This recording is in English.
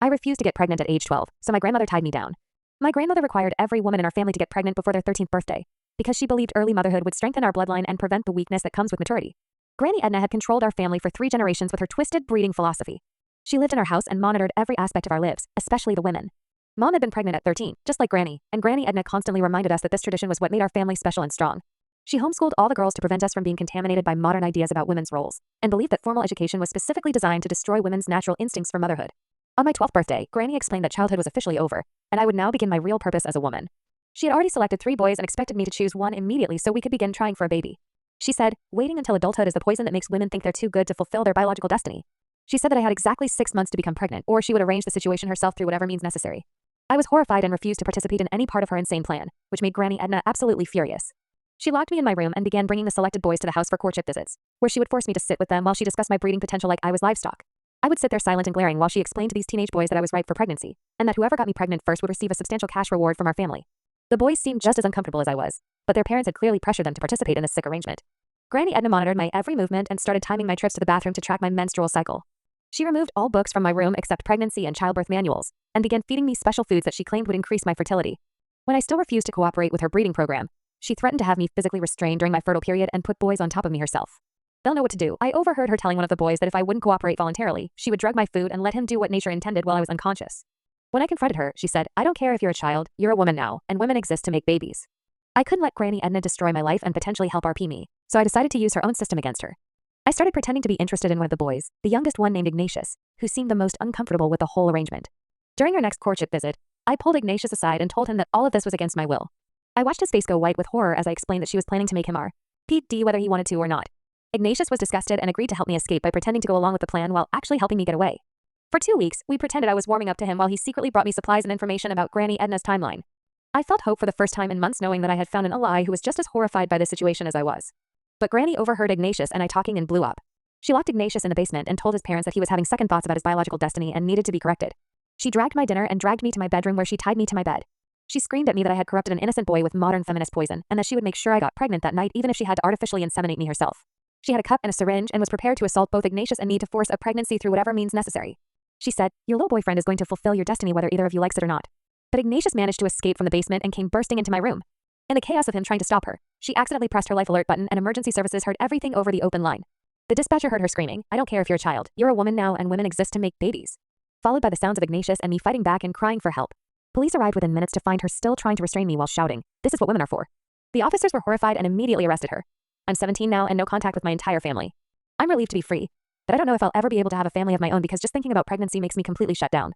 I refused to get pregnant at age 12, so my grandmother tied me down. My grandmother required every woman in our family to get pregnant before their 13th birthday, because she believed early motherhood would strengthen our bloodline and prevent the weakness that comes with maturity. Granny Edna had controlled our family for 3 generations with her twisted breeding philosophy. She lived in our house and monitored every aspect of our lives, especially the women. Mom had been pregnant at 13, just like Granny, and Granny Edna constantly reminded us that this tradition was what made our family special and strong. She homeschooled all the girls to prevent us from being contaminated by modern ideas about women's roles, and believed that formal education was specifically designed to destroy women's natural instincts for motherhood. On my 12th birthday, Granny explained that childhood was officially over, and I would now begin my real purpose as a woman. She had already selected 3 boys and expected me to choose one immediately so we could begin trying for a baby. She said, waiting until adulthood is the poison that makes women think they're too good to fulfill their biological destiny. She said that I had exactly 6 months to become pregnant, or she would arrange the situation herself through whatever means necessary. I was horrified and refused to participate in any part of her insane plan, which made Granny Edna absolutely furious. She locked me in my room and began bringing the selected boys to the house for courtship visits, where she would force me to sit with them while she discussed my breeding potential like I was livestock. I would sit there silent and glaring while she explained to these teenage boys that I was ripe for pregnancy, and that whoever got me pregnant first would receive a substantial cash reward from our family. The boys seemed just as uncomfortable as I was, but their parents had clearly pressured them to participate in this sick arrangement. Granny Edna monitored my every movement and started timing my trips to the bathroom to track my menstrual cycle. She removed all books from my room except pregnancy and childbirth manuals, and began feeding me special foods that she claimed would increase my fertility. When I still refused to cooperate with her breeding program, she threatened to have me physically restrained during my fertile period and put boys on top of me herself. They'll know what to do. I overheard her telling one of the boys that if I wouldn't cooperate voluntarily, she would drug my food and let him do what nature intended while I was unconscious. When I confronted her, she said, I don't care if you're a child, you're a woman now, and women exist to make babies. I couldn't let Granny Edna destroy my life and potentially help RP me, so I decided to use her own system against her. I started pretending to be interested in one of the boys, the youngest one named Ignatius, who seemed the most uncomfortable with the whole arrangement. During our next courtship visit, I pulled Ignatius aside and told him that all of this was against my will. I watched his face go white with horror as I explained that she was planning to make him our PD whether he wanted to or not. Ignatius was disgusted and agreed to help me escape by pretending to go along with the plan while actually helping me get away. For 2 weeks, we pretended I was warming up to him while he secretly brought me supplies and information about Granny Edna's timeline. I felt hope for the first time in months knowing that I had found an ally who was just as horrified by the situation as I was. But Granny overheard Ignatius and I talking and blew up. She locked Ignatius in the basement and told his parents that he was having second thoughts about his biological destiny and needed to be corrected. She dragged my dinner and dragged me to my bedroom where she tied me to my bed. She screamed at me that I had corrupted an innocent boy with modern feminist poison and that she would make sure I got pregnant that night even if she had to artificially inseminate me herself. She had a cup and a syringe and was prepared to assault both Ignatius and me to force a pregnancy through whatever means necessary. She said, your little boyfriend is going to fulfill your destiny whether either of you likes it or not. But Ignatius managed to escape from the basement and came bursting into my room. In the chaos of him trying to stop her, she accidentally pressed her life alert button and emergency services heard everything over the open line. The dispatcher heard her screaming, I don't care if you're a child, you're a woman now and women exist to make babies. Followed by the sounds of Ignatius and me fighting back and crying for help. Police arrived within minutes to find her still trying to restrain me while shouting, this is what women are for. The officers were horrified and immediately arrested her. I'm 17 now and no contact with my entire family. I'm relieved to be free, but I don't know if I'll ever be able to have a family of my own because just thinking about pregnancy makes me completely shut down.